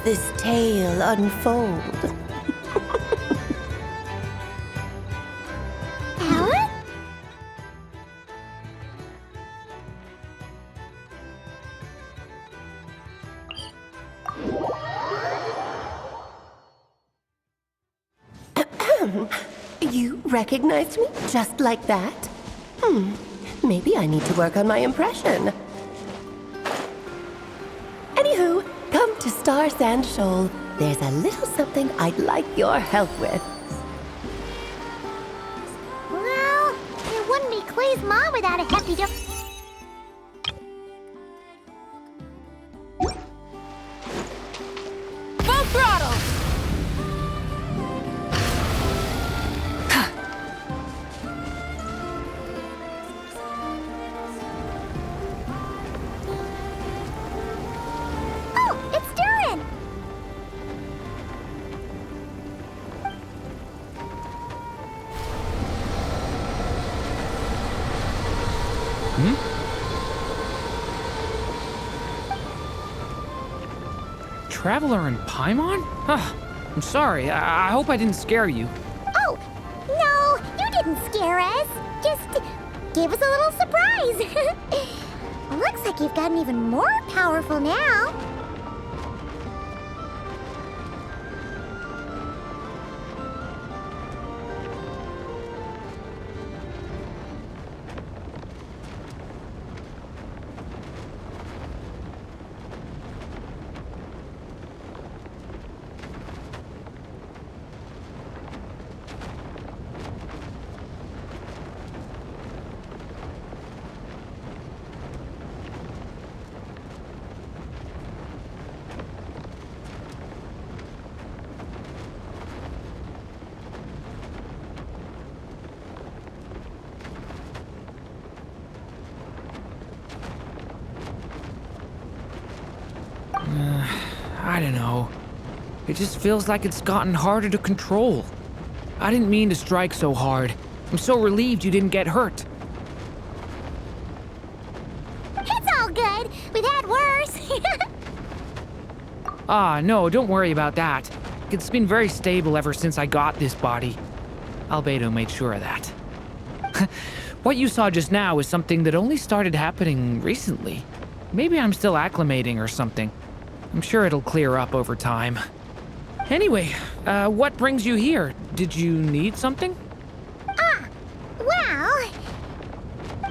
this tale unfold. Alice? You recognized me just like that? Maybe I need to work on my impression. Anywho, come to Star Sand Shoal. There's a little something I'd like your help with. Well, it wouldn't be Clay's mom without a hefty Full throttle! Oh, it's Durin! Traveler in Paimon? I'm sorry. I hope I didn't scare you. Oh, no, you didn't scare us. Just gave us a little surprise. Looks like you've gotten even more powerful now. I don't know. It just feels like it's gotten harder to control. I didn't mean to strike so hard. I'm so relieved you didn't get hurt. It's all good. We've had worse. No, don't worry about that. It's been very stable ever since I got this body. Albedo made sure of that. What you saw just now is something that only started happening recently. Maybe I'm still acclimating or something. I'm sure it'll clear up over time. Anyway, what brings you here? Did you need something? Well,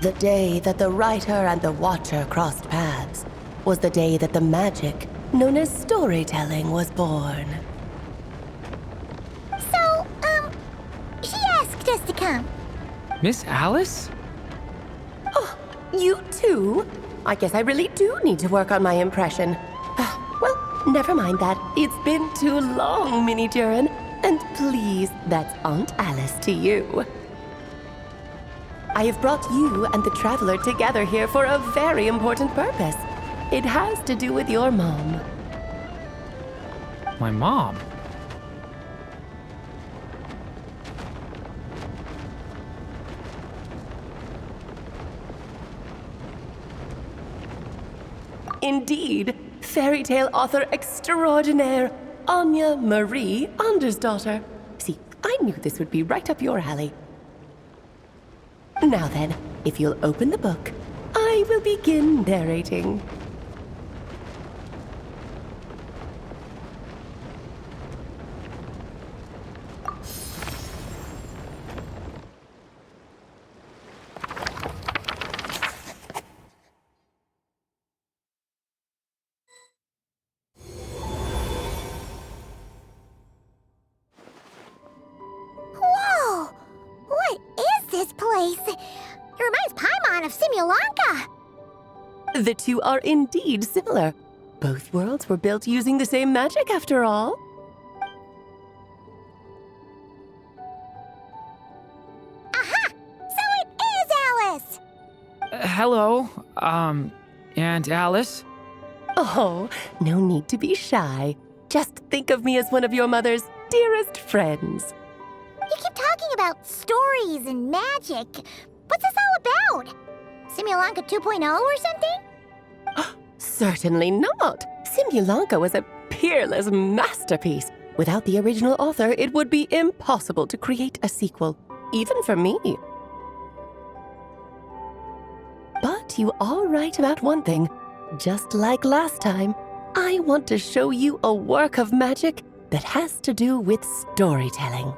The day that the writer and the watcher crossed paths was the day that the magic known as storytelling was born. so, she asked us to come. Miss Alice? Oh, you too? I guess I really do need to work on my impression. Well, never mind that. It's been too long, Mini Durin. And please, that's Aunt Alice to you. I have brought you and the Traveler together here for a very important purpose. It has to do with your mom. My mom? Indeed, fairy tale author extraordinaire, Anya Marie Andersdottir. See, I knew this would be right up your alley. Now then, if you'll open the book, I will begin narrating. Whoa! What is this place? It reminds Paimon of Simulanka. The two are indeed similar. Both worlds were built using the same magic, after all. Aha! So it is Alice! Hello, Aunt Alice? Oh, no need to be shy. Just think of me as one of your mother's dearest friends. You keep talking about stories and magic. What's this all about? Simulanka 2.0 or something? Certainly not. Simulanka was a peerless masterpiece. Without the original author, it would be impossible to create a sequel, even for me. But you are right about one thing. Just like last time, I want to show you a work of magic that has to do with storytelling.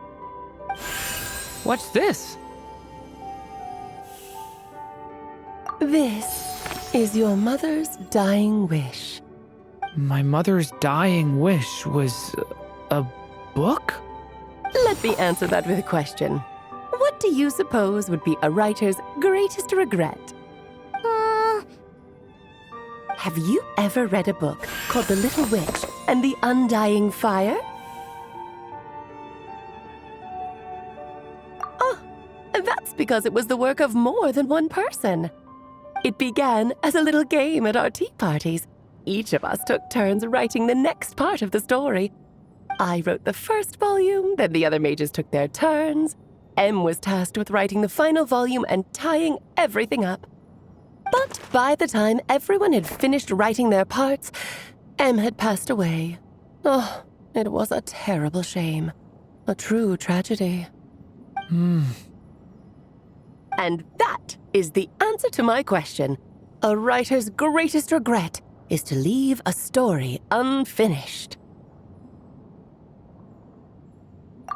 What's this? This is your mother's dying wish. My mother's dying wish was a book? Let me answer that with a question. What do you suppose would be a writer's greatest regret? Have you ever read a book called The Little Witch and the Undying Fire? Oh, that's because it was the work of more than one person. It began as a little game at our tea parties. Each of us took turns writing the next part of the story. I wrote the first volume, then the other mages took their turns. Em was tasked with writing the final volume and tying everything up. But by the time everyone had finished writing their parts, Em had passed away. Oh, it was a terrible shame. A true tragedy. And that is the answer to my question. A writer's greatest regret is to leave a story unfinished.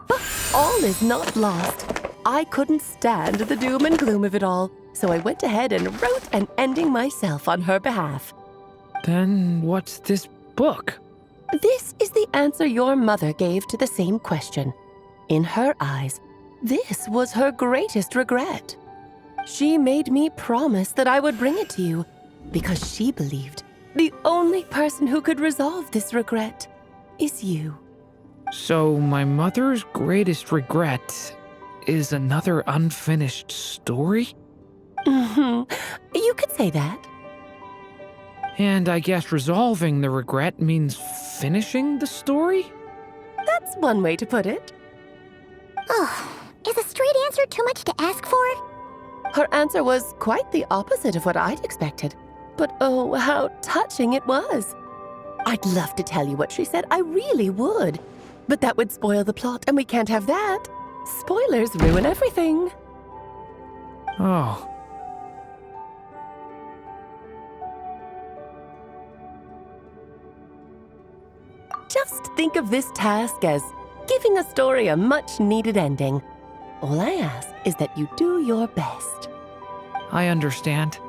But all is not lost. I couldn't stand the doom and gloom of it all, so I went ahead and wrote an ending myself on her behalf. Then what's this book? This is the answer your mother gave to the same question. In her eyes, this was her greatest regret. She made me promise that I would bring it to you because she believed the only person who could resolve this regret is you. So my mother's greatest regret is another unfinished story? You could say that. And I guess resolving the regret means finishing the story? That's one way to put it. Oh, is a straight answer too much to ask for? Her answer was quite the opposite of what I'd expected. But oh, how touching it was. I'd love to tell you what she said, I really would. But that would spoil the plot, and we can't have that. Spoilers ruin everything. Oh. Just think of this task as giving a story a much-needed ending. All I ask is that you do your best. I understand.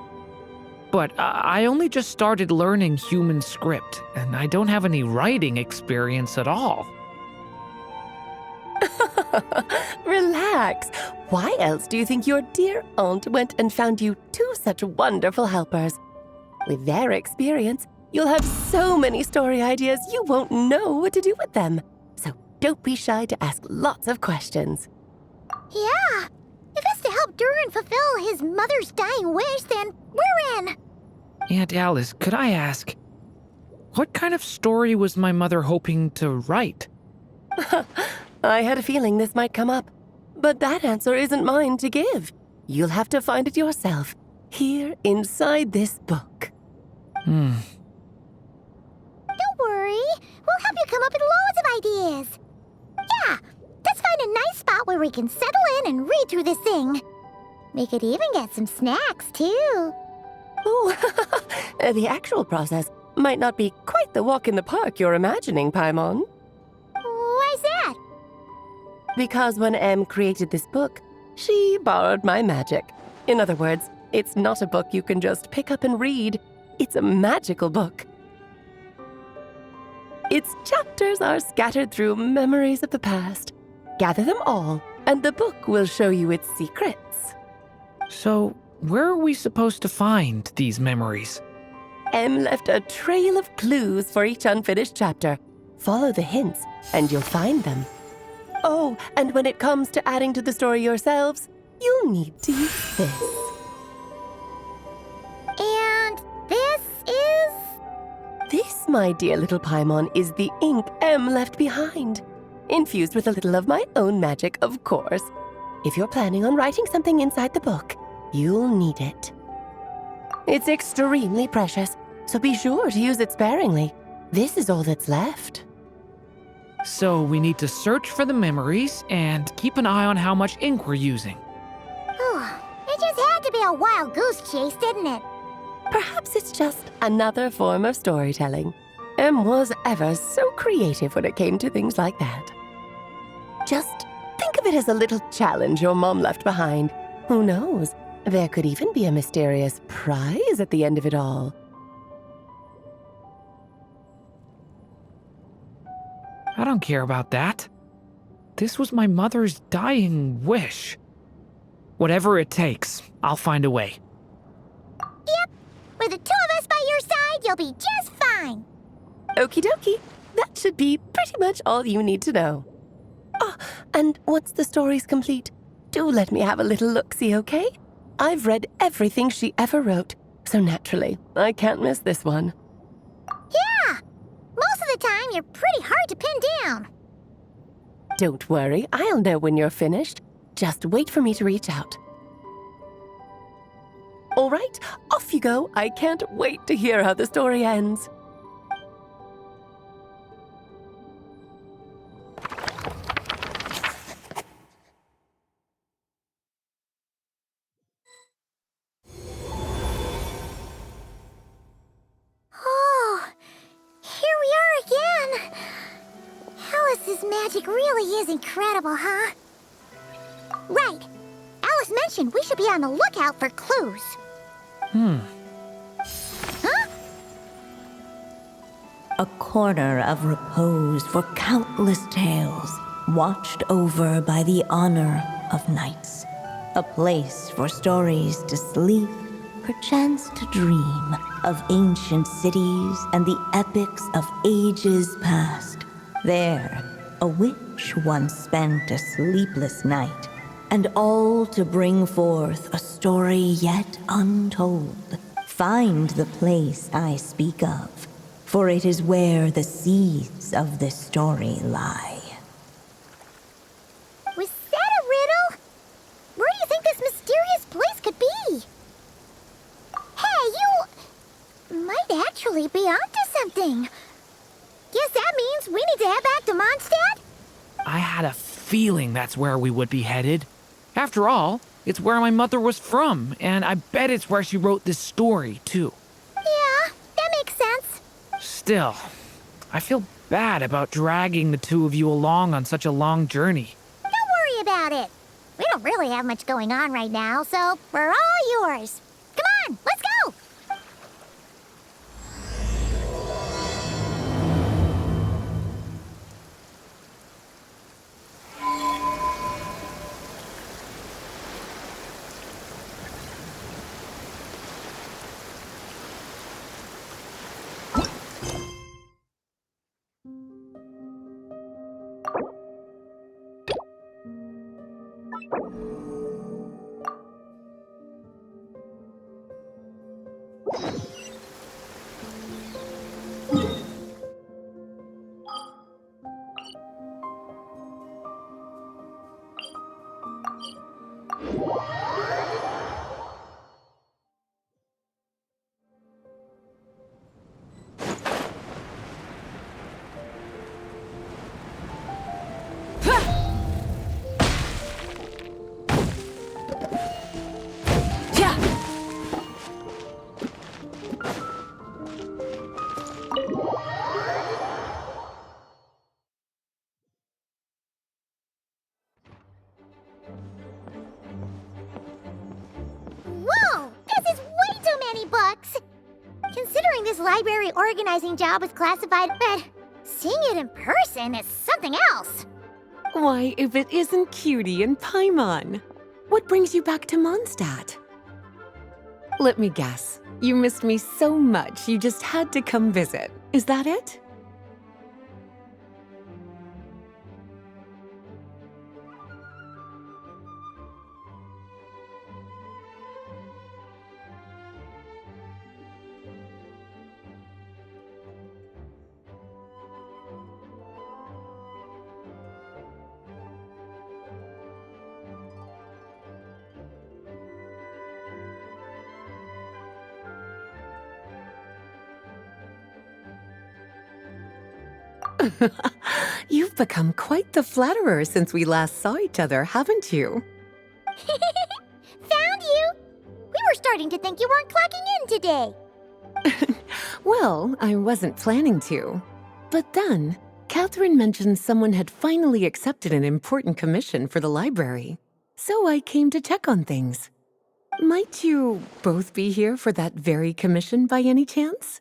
But I only just started learning human script, and I don't have any writing experience at all. Relax. Why else do you think your dear aunt went and found you two such wonderful helpers? With their experience, you'll have so many story ideas you won't know what to do with them. So don't be shy to ask lots of questions. Yeah. If it's to help Durin fulfill his mother's dying wish, then we're in. Aunt Alice, could I ask, what kind of story was my mother hoping to write? I had a feeling this might come up, but that answer isn't mine to give. You'll have to find it yourself, here inside this book. Don't worry. We'll help you come up with loads of ideas. Yeah, let's find a nice spot where we can settle in and read through this thing. We could even get some snacks, too. Oh, the actual process might not be quite the walk in the park you're imagining, Paimon. Why's that? Because when Em created this book, she borrowed my magic. In other words, it's not a book you can just pick up and read. It's a magical book. Its chapters are scattered through memories of the past. Gather them all, and the book will show you its secrets. So, where are we supposed to find these memories? Em left a trail of clues for each unfinished chapter. Follow the hints, and you'll find them. Oh, and when it comes to adding to the story yourselves, you'll need to use this. And this is... This, my dear little Paimon, is the ink Em left behind. Infused with a little of my own magic, of course. If you're planning on writing something inside the book, you'll need it. It's extremely precious, so be sure to use it sparingly. This is all that's left. So we need to search for the memories and keep an eye on how much ink we're using. It just had to be a wild goose chase, didn't it? Perhaps it's just another form of storytelling. Em was ever so creative when it came to things like that. Just think of it as a little challenge your mom left behind. Who knows? There could even be a mysterious prize at the end of it all. I don't care about that. This was my mother's dying wish. Whatever it takes, I'll find a way. Yep. With the two of us by your side, you'll be just fine. Okie dokie. That should be pretty much all you need to know. Oh, and once the story's complete, do let me have a little look-see, okay? I've read everything she ever wrote, so naturally, I can't miss this one. Yeah. Most of the time, you're pretty hard to pin down. Don't worry, I'll know when you're finished. Just wait for me to reach out. All right, off you go. I can't wait to hear how the story ends. Oh, here we are again. Alice's magic really is incredible, huh? Right. Alice mentioned we should be on the lookout for clues. Huh? A corner of repose for countless tales, watched over by the honor of knights. A place for stories to sleep, perchance to dream of ancient cities and the epics of ages past. There, a witch once spent a sleepless night, and all to bring forth a story yet untold. Find the place I speak of, for it is where the seeds of this story lie. Was that a riddle? Where do you think this mysterious place could be? Hey, you might actually be onto something. Guess that means we need to head back to Mondstadt? I had a feeling that's where we would be headed. After all, it's where my mother was from, and I bet it's where she wrote this story, too. Yeah, that makes sense. Still, I feel bad about dragging the two of you along on such a long journey. Don't worry about it. We don't really have much going on right now, so we're all yours. Come on, let's go! Whoa! This is way too many books! Considering this library organizing job is classified, but seeing it in person is something else. Why, if it isn't Cutie and Paimon. What brings you back to Mondstadt? Let me guess. You missed me so much you just had to come visit. Is that it? You've become quite the flatterer since we last saw each other, haven't you? Found you! We were starting to think you weren't clocking in today. Well, I wasn't planning to. But then, Catherine mentioned someone had finally accepted an important commission for the library. So I came to check on things. Might you both be here for that very commission by any chance?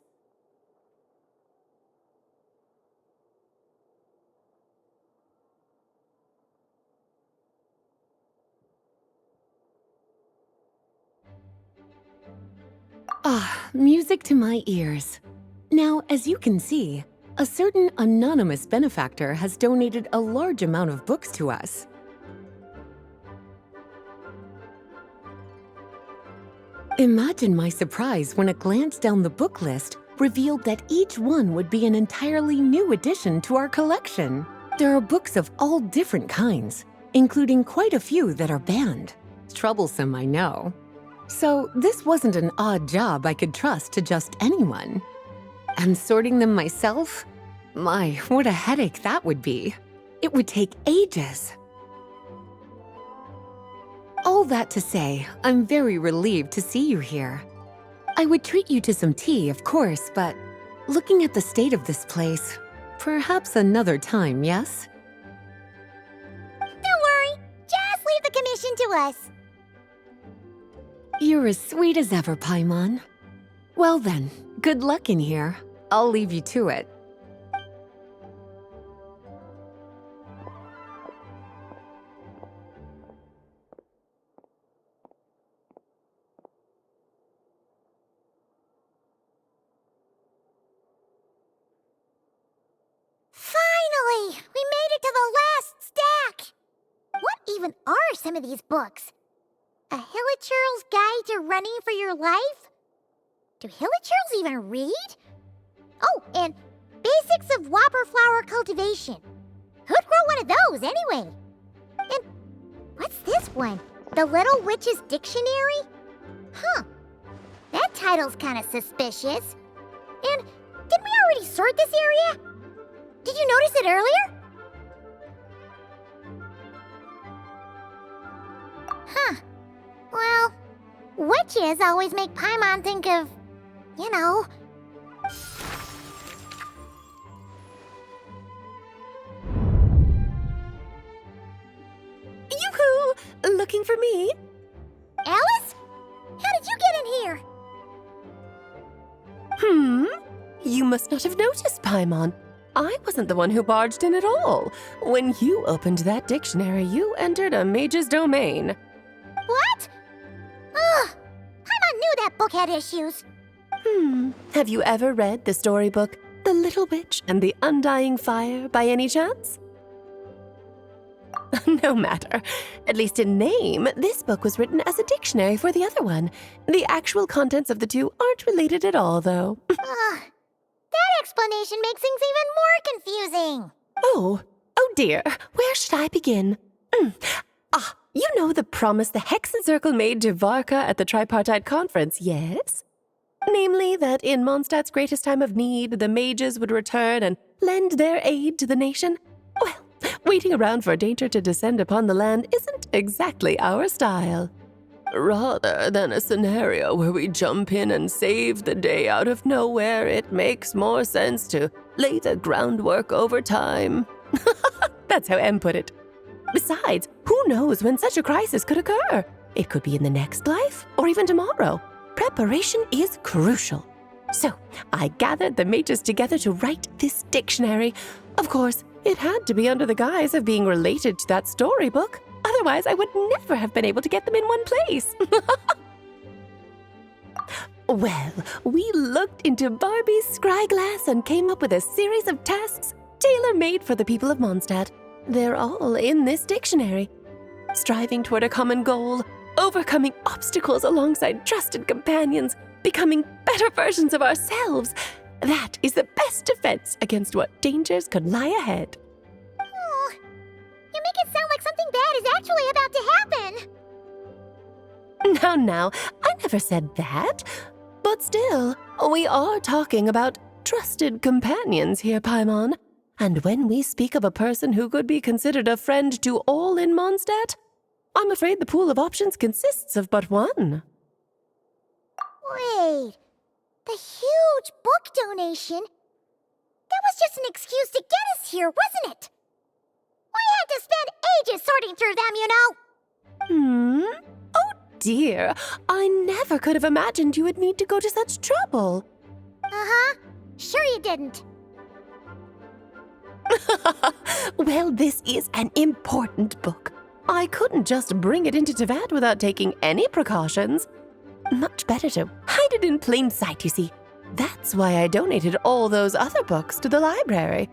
Ah, music to my ears. Now, as you can see, a certain anonymous benefactor has donated a large amount of books to us. Imagine my surprise when a glance down the book list revealed that each one would be an entirely new addition to our collection. There are books of all different kinds, including quite a few that are banned. Troublesome, I know. So this wasn't an odd job I could trust to just anyone. And sorting them myself? My, what a headache that would be. It would take ages. All that to say, I'm very relieved to see you here. I would treat you to some tea, of course, but looking at the state of this place, perhaps another time, yes? Don't worry, just leave the commission to us. You're as sweet as ever, Paimon. Well then, good luck in here. I'll leave you to it. Finally! We made it to the last stack! What even are some of these books? A Hilichurl's Guide to Running for Your Life? Do Hilichurls even read? Oh, and Basics of Whopper Flower Cultivation. Who'd grow one of those, anyway? And what's this one? The Little Witch's Dictionary? Huh. That title's kind of suspicious. And didn't we already sort this area? Did you notice it earlier? Huh. Well, witches always make Paimon think of, you know. Yoo-hoo! Looking for me? Alice? How did you get in here? You must not have noticed, Paimon. I wasn't the one who barged in at all. When you opened that dictionary, you entered a mage's domain. What? Ugh. Paimon knew that book had issues. Have you ever read the storybook, The Little Witch and the Undying Fire, by any chance? No matter. At least in name, this book was written as a dictionary for the other one. The actual contents of the two aren't related at all, though. That explanation makes things even more confusing. Oh dear. Where should I begin? You know the promise the Hexen Circle made to Varka at the Tripartite Conference, yes? Namely, that in Mondstadt's greatest time of need, the mages would return and lend their aid to the nation? Well, waiting around for danger to descend upon the land isn't exactly our style. Rather than a scenario where we jump in and save the day out of nowhere, it makes more sense to lay the groundwork over time. That's how Em put it. Besides, who knows when such a crisis could occur? It could be in the next life, or even tomorrow. Preparation is crucial. So, I gathered the mages together to write this dictionary. Of course, it had to be under the guise of being related to that storybook. Otherwise, I would never have been able to get them in one place. Well, we looked into Barbie's scryglass and came up with a series of tasks tailor-made for the people of Mondstadt. They're all in this dictionary. Striving toward a common goal, overcoming obstacles alongside trusted companions, becoming better versions of ourselves. That is the best defense against what dangers could lie ahead. Oh, you make it sound like something bad is actually about to happen. Now, I never said that. But still, we are talking about trusted companions here, Paimon. And when we speak of a person who could be considered a friend to all in Mondstadt, I'm afraid the pool of options consists of but one. Wait, the huge book donation? That was just an excuse to get us here, wasn't it? We had to spend ages sorting through them, you know. Oh dear, I never could have imagined you would need to go to such trouble. Uh-huh. Sure you didn't. Well, this is an important book. I couldn't just bring it into Teyvat without taking any precautions. Much better to hide it in plain sight, you see. That's why I donated all those other books to the library.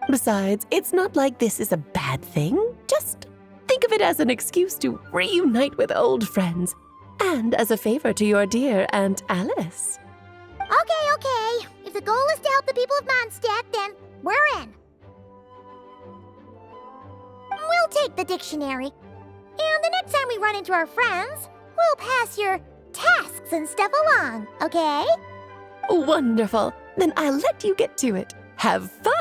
Besides, it's not like this is a bad thing. Just think of it as an excuse to reunite with old friends. And as a favor to your dear Aunt Alice. Okay. If the goal is to help the people of Mondstadt, then we're in. We'll take the dictionary. And the next time we run into our friends, we'll pass your tasks and stuff along, okay? Wonderful. Then I'll let you get to it. Have fun!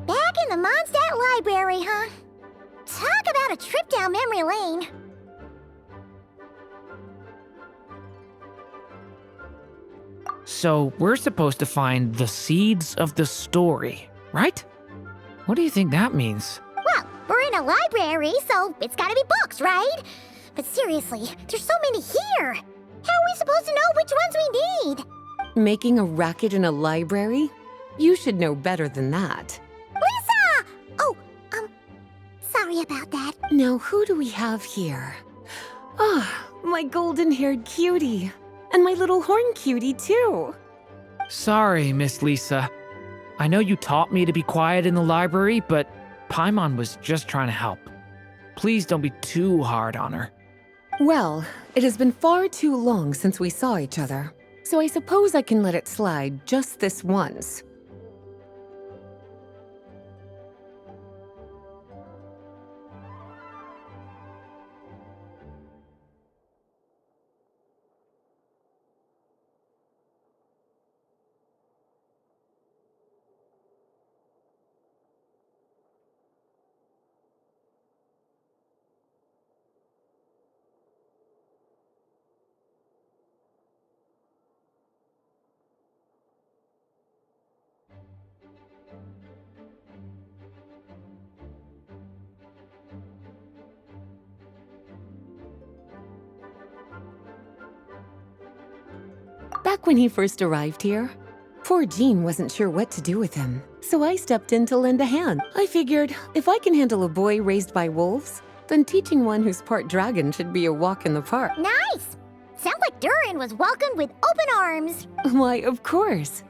Back in the Mondstadt Library, huh? Talk about a trip down memory lane. So we're supposed to find the seeds of the story, right? What do you think that means? Well, we're in a library, so it's gotta be books, right? But seriously, there's so many here. How are we supposed to know which ones we need? Making a racket in a library? You should know better than that. Lisa! Oh, sorry about that. Now, who do we have here? Ah, my golden-haired cutie. And my little horn cutie, too. Sorry, Miss Lisa. I know you taught me to be quiet in the library, but Paimon was just trying to help. Please don't be too hard on her. Well, it has been far too long since we saw each other, so I suppose I can let it slide just this once. Back when he first arrived here, poor Jean wasn't sure what to do with him, so I stepped in to lend a hand. I figured, if I can handle a boy raised by wolves, then teaching one who's part dragon should be a walk in the park. Nice! Sounds like Durin was welcomed with open arms. Why, of course.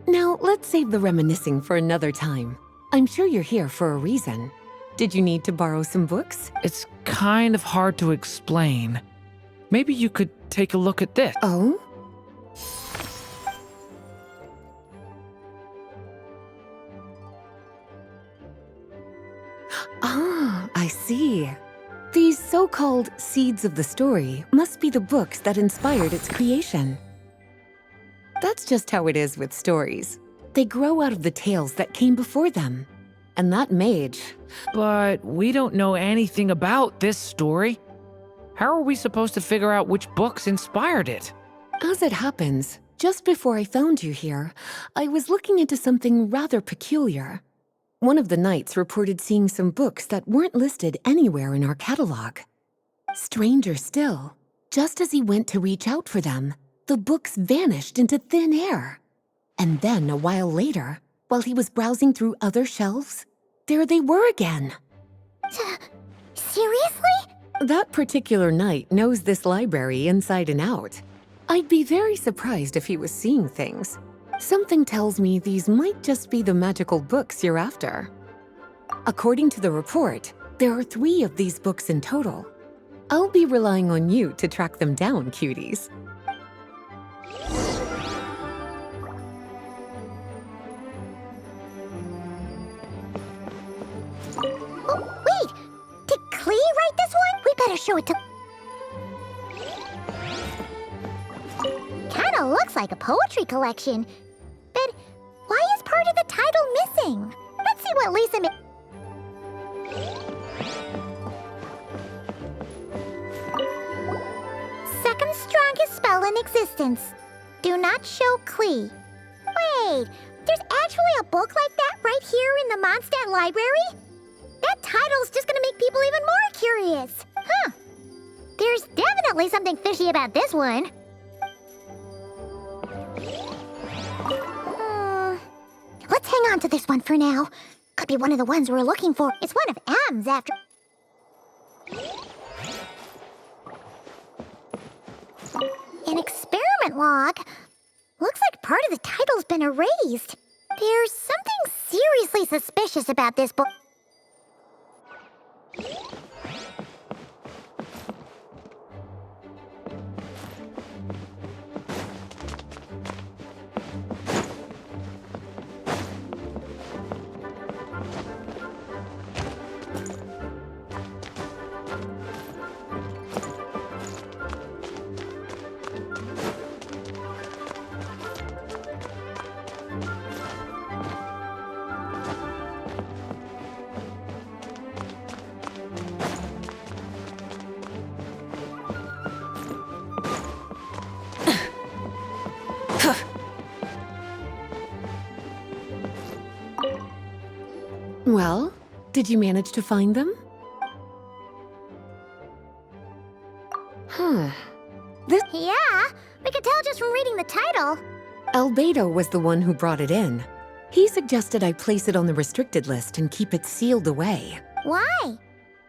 Now, let's save the reminiscing for another time. I'm sure you're here for a reason. Did you need to borrow some books? It's kind of hard to explain. Maybe you could take a look at this. Oh? Ah, I see. These so-called seeds of the story must be the books that inspired its creation. That's just how it is with stories. They grow out of the tales that came before them. And that mage... But we don't know anything about this story. How are we supposed to figure out which books inspired it? As it happens, just before I found you here, I was looking into something rather peculiar. One of the knights reported seeing some books that weren't listed anywhere in our catalog. Stranger still, just as he went to reach out for them, the books vanished into thin air. And then, a while later, while he was browsing through other shelves, there they were again. Seriously? That particular knight knows this library inside and out. I'd be very surprised if he was seeing things. Something tells me these might just be the magical books you're after. According to the report, there are 3 of these books in total. I'll be relying on you to track them down, cuties. Oh, wait! Did Klee write this one? We better show it to... Kinda looks like a poetry collection. But why is part of the title missing? Let's see what Lisa made. Second strongest spell in existence. Do not show Klee. Wait, there's actually a book like that right here in the Mondstadt library? That title's just gonna make people even more curious. Huh. There's definitely something fishy about this one. Let's hang on to this one for now. Could be one of the ones we're looking for. It's one of M's after... An experiment log. Looks like part of the title's been erased. There's something seriously suspicious about this book. Well, did you manage to find them? Yeah, we could tell just from reading the title. Albedo was the one who brought it in. He suggested I place it on the restricted list and keep it sealed away. Why?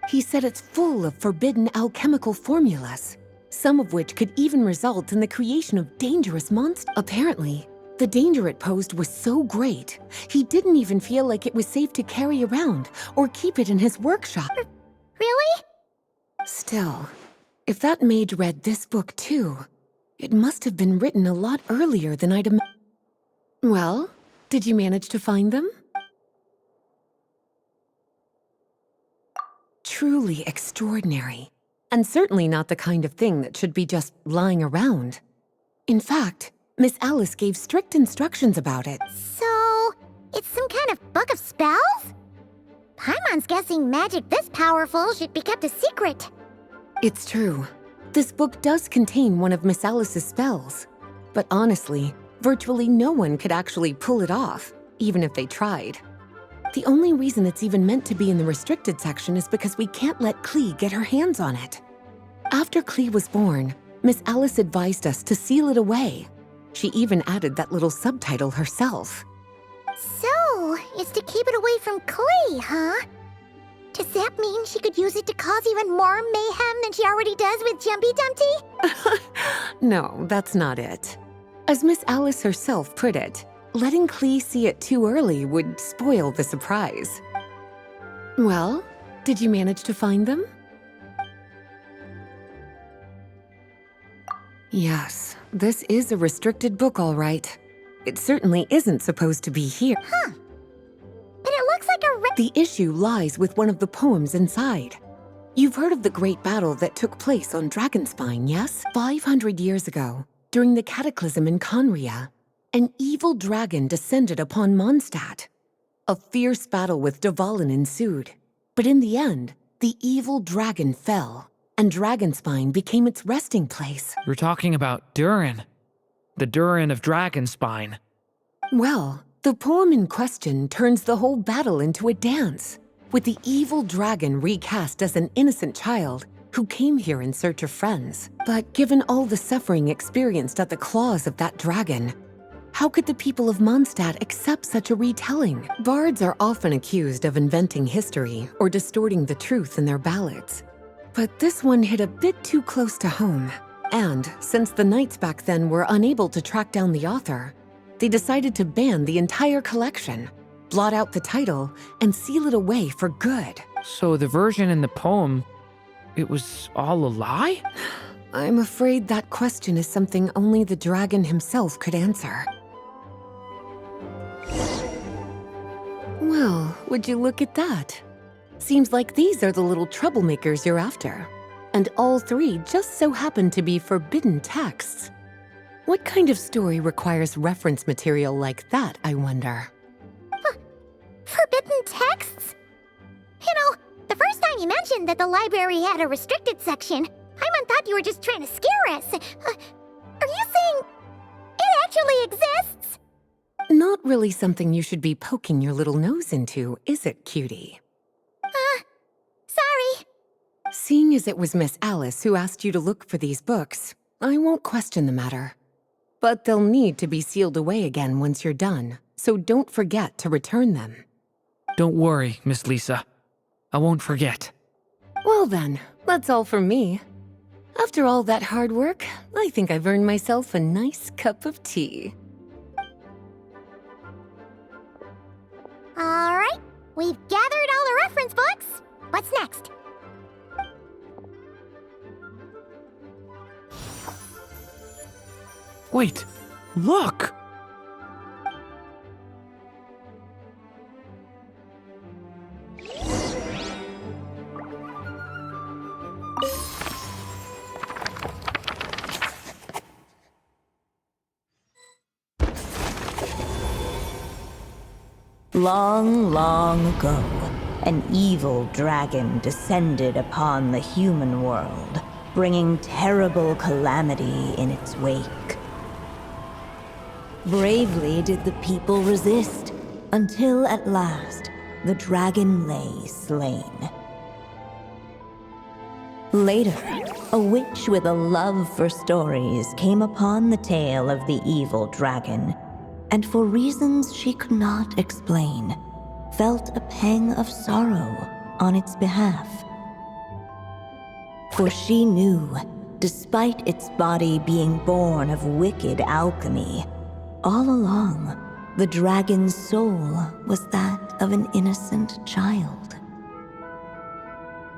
He said it's full of forbidden alchemical formulas, some of which could even result in the creation of dangerous monsters. Apparently, the danger it posed was so great, he didn't even feel like it was safe to carry around or keep it in his workshop. Really? Still, if that mage read this book too, it must have been written a lot earlier than I'd imagined. Well, did you manage to find them? Truly extraordinary, and certainly not the kind of thing that should be just lying around. In fact, Miss Alice gave strict instructions about it. So, it's some kind of book of spells? Paimon's guessing magic this powerful should be kept a secret. It's true. This book does contain one of Miss Alice's spells. But honestly, virtually no one could actually pull it off, even if they tried. The only reason it's even meant to be in the restricted section is because we can't let Klee get her hands on it. After Klee was born, Miss Alice advised us to seal it away. She even added that little subtitle herself. So, it's to keep it away from Klee, huh? Does that mean she could use it to cause even more mayhem than she already does with Jumpy Dumpty? No, that's not it. As Miss Alice herself put it, letting Klee see it too early would spoil the surprise. Well, did you manage to find them? Yes, this is a restricted book, all right. It certainly isn't supposed to be here. Huh. But it looks like a The issue lies with one of the poems inside. You've heard of the great battle that took place on Dragonspine, yes? 500 years ago, during the cataclysm in Conria, an evil dragon descended upon Mondstadt. A fierce battle with Dvalin ensued, but in the end, the evil dragon fell, and Dragonspine became its resting place. You're talking about Durin. The Durin of Dragonspine. Well, the poem in question turns the whole battle into a dance, with the evil dragon recast as an innocent child who came here in search of friends. But given all the suffering experienced at the claws of that dragon, How could the people of Mondstadt accept such a retelling? Bards are often accused of inventing history or distorting the truth in their ballads. But this one hit a bit too close to home. And since the knights back then were unable to track down the author, they decided to ban the entire collection, blot out the title, and seal it away for good. So the version in the poem, it was all a lie? I'm afraid that question is something only the dragon himself could answer. Well, would you look at that? Seems like these are the little troublemakers you're after. And all three just so happen to be forbidden texts. What kind of story requires reference material like that, I wonder? Forbidden texts? You know, the first time you mentioned that the library had a restricted section, Paimon thought you were just trying to scare us. Are you saying it actually exists? Not really something you should be poking your little nose into, is it, cutie? Sorry. Seeing as it was Miss Alice who asked you to look for these books, I won't question the matter. But they'll need to be sealed away again once you're done, so don't forget to return them. Don't worry, Miss Lisa. I won't forget. Well then, that's all from me. After all that hard work, I think I've earned myself a nice cup of tea. All right, we've gathered all the reference books. What's next? Wait, look! Long, long ago, an evil dragon descended upon the human world, bringing terrible calamity in its wake. Bravely did the people resist, until at last, the dragon lay slain. Later, a witch with a love for stories came upon the tale of the evil dragon, and for reasons she could not explain, felt a pang of sorrow on its behalf. For she knew, despite its body being born of wicked alchemy, all along, the dragon's soul was that of an innocent child.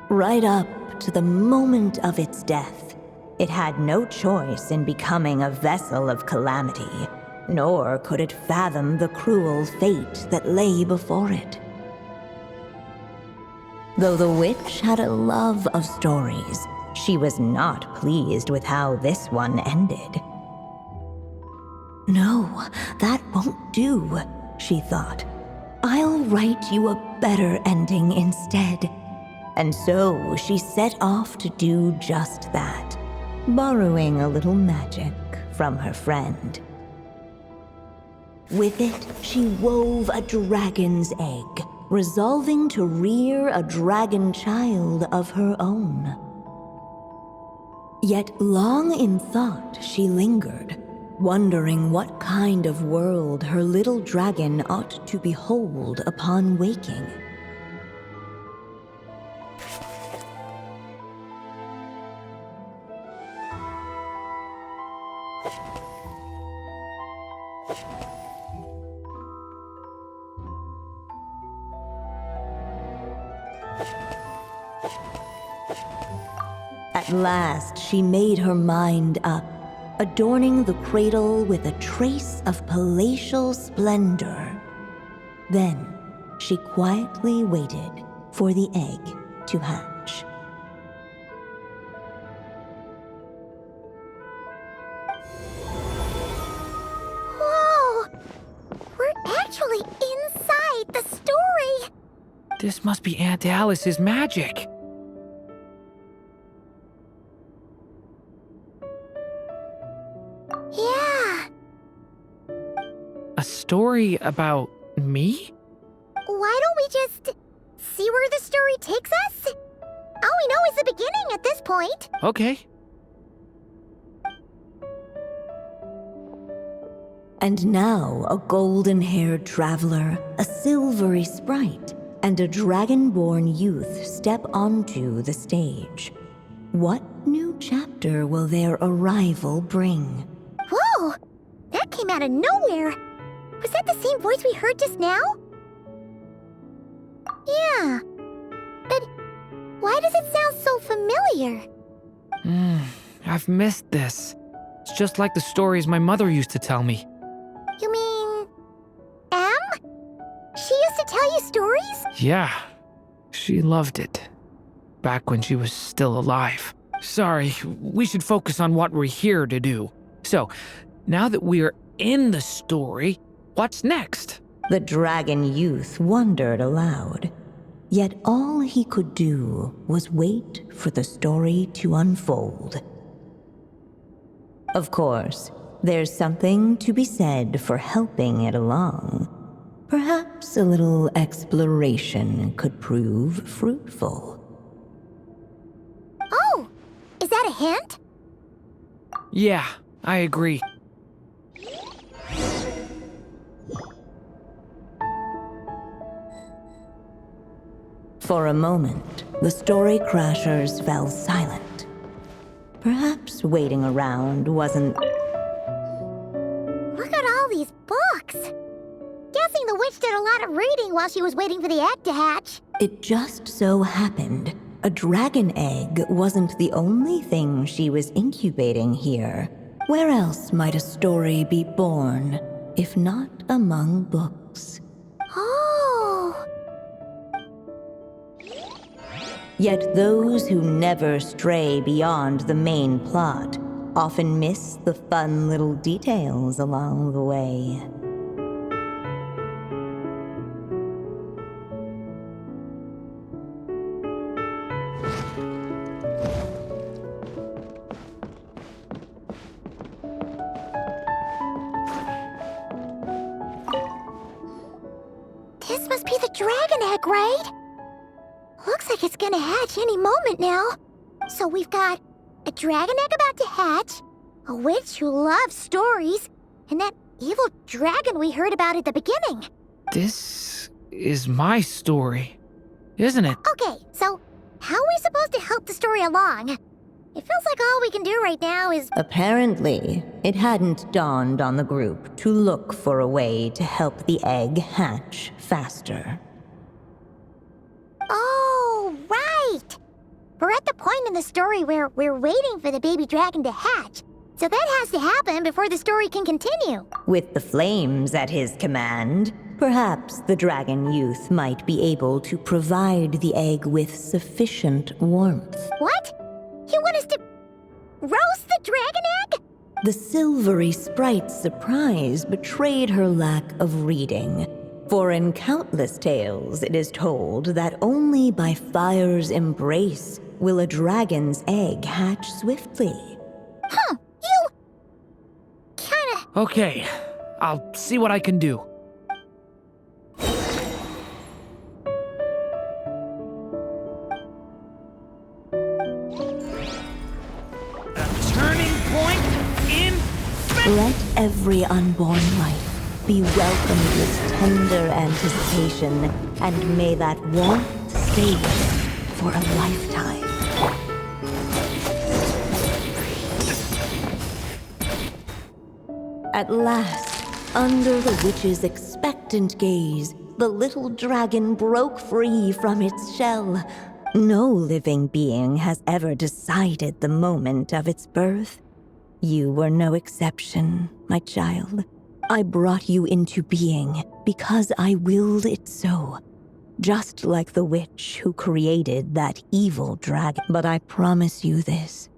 Right up to the moment of its death, it had no choice in becoming a vessel of calamity, nor could it fathom the cruel fate that lay before it. Though the witch had a love of stories, she was not pleased with how this one ended. No, that won't do, she thought. I'll write you a better ending instead. And so she set off to do just that, borrowing a little magic from her friend. With it, she wove a dragon's egg, resolving to rear a dragon child of her own. Yet long in thought she lingered, wondering what kind of world her little dragon ought to behold upon waking. At last, she made her mind up, adorning the cradle with a trace of palatial splendor. Then, she quietly waited for the egg to hatch. Whoa! We're actually inside the story! This must be Aunt Alice's magic. Yeah. A story about me? Why don't we just see where the story takes us? All we know is the beginning at this point. Okay. And now a golden-haired traveler, a silvery sprite, and a dragonborn youth step onto the stage. What new chapter will their arrival bring? Whoa! That came out of nowhere! Was that the same voice we heard just now? Yeah. But why does it sound so familiar? I've missed this. It's just like the stories my mother used to tell me. You mean... Em? She used to tell you stories? Yeah, she loved it. Back when she was still alive. Sorry, we should focus on what we're here to do. So, now that we're in the story, what's next? The dragon youth wondered aloud. Yet all he could do was wait for the story to unfold. Of course, there's something to be said for helping it along. Perhaps a little exploration could prove fruitful. Oh! Is that a hint? Yeah, I agree. For a moment, the story crashers fell silent. Perhaps waiting around wasn't... Look at all these books! Guessing the witch did a lot of reading while she was waiting for the egg to hatch. It just so happened a dragon egg wasn't the only thing she was incubating here. Where else might a story be born, if not among books? Oh! Yet those who never stray beyond the main plot often miss the fun little details along the way. This must be the dragon egg, right? Looks like it's gonna hatch any moment now. So we've got a dragon egg about to hatch, a witch who loves stories, and that evil dragon we heard about at the beginning. This is my story, isn't it? Okay, so how are we supposed to help the story along? It feels like all we can do right now is... Apparently, it hadn't dawned on the group to look for a way to help the egg hatch faster. Oh, right! We're at the point in the story where we're waiting for the baby dragon to hatch. So that has to happen before the story can continue. With the flames at his command, perhaps the dragon youth might be able to provide the egg with sufficient warmth. What? You want us to roast the dragon egg? The silvery sprite's surprise betrayed her lack of reading. For in countless tales, it is told that only by fire's embrace will a dragon's egg hatch swiftly. Huh, you... kinda... Okay, I'll see what I can do. A turning point in... Let every unborn life be welcomed with tender anticipation, and may that warmth stay for a lifetime. At last, under the witch's expectant gaze, the little dragon broke free from its shell. No living being has ever decided the moment of its birth. You were no exception, my child. I brought you into being because I willed it so. Just like the witch who created that evil dragon. But I promise you this.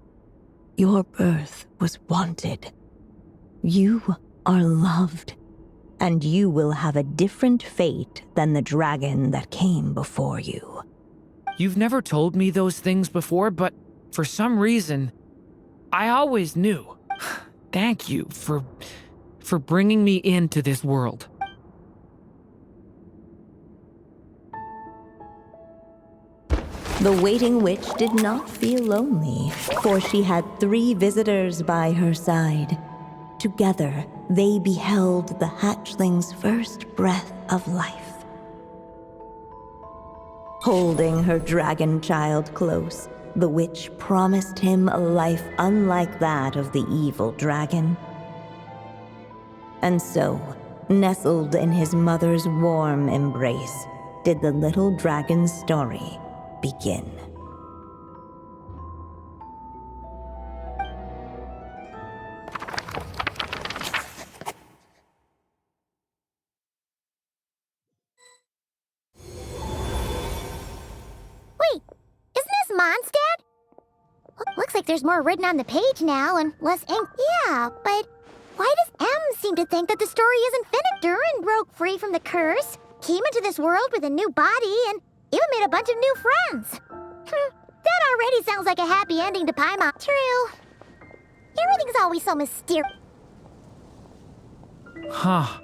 Your birth was wanted. You are loved. And you will have a different fate than the dragon that came before you. You've never told me those things before, but for some reason, I always knew. Thank you for bringing me into this world. The waiting witch did not feel lonely, for she had 3 visitors by her side. Together, they beheld the hatchling's first breath of life. Holding her dragon child close, the witch promised him a life unlike that of the evil dragon. And so, nestled in his mother's warm embrace, did the little dragon's story begin. Wait, isn't this Mondstadt? Looks like there's more written on the page now and less ink. Yeah, but why does M seem to think that the story isn't finished? Durin broke free from the curse, came into this world with a new body, and even made a bunch of new friends. That already sounds like a happy ending to Paimon. True. Everything's always so mysterious. Huh.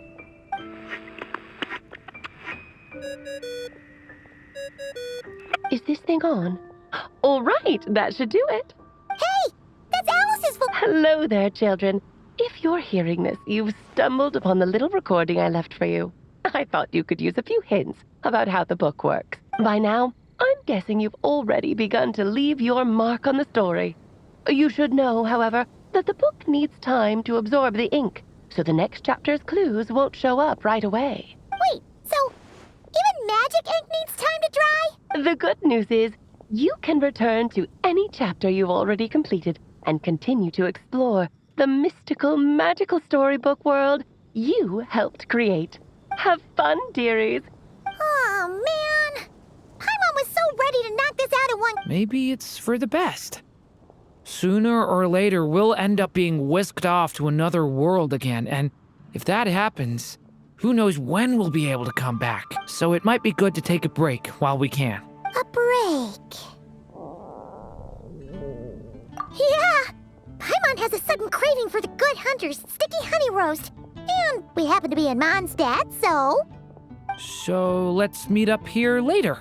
Is this thing on? All right, that should do it. Hey, that's Alice's voice. Hello there, children. If you're hearing this, you've stumbled upon the little recording I left for you. I thought you could use a few hints about how the book works. By now, I'm guessing you've already begun to leave your mark on the story. You should know, however, that the book needs time to absorb the ink, so the next chapter's clues won't show up right away. Wait, so even magic ink needs time to dry? The good news is, you can return to any chapter you've already completed and continue to explore the mystical, magical storybook world you helped create. Have fun, dearies. Oh, man. Paimon was so ready to knock this out in one... Maybe it's for the best. Sooner or later, we'll end up being whisked off to another world again, and if that happens, who knows when we'll be able to come back. So it might be good to take a break while we can. A break. Yeah! Paimon has a sudden craving for the Good Hunter's sticky honey roast. And we happen to be in Mondstadt, so... So let's meet up here later.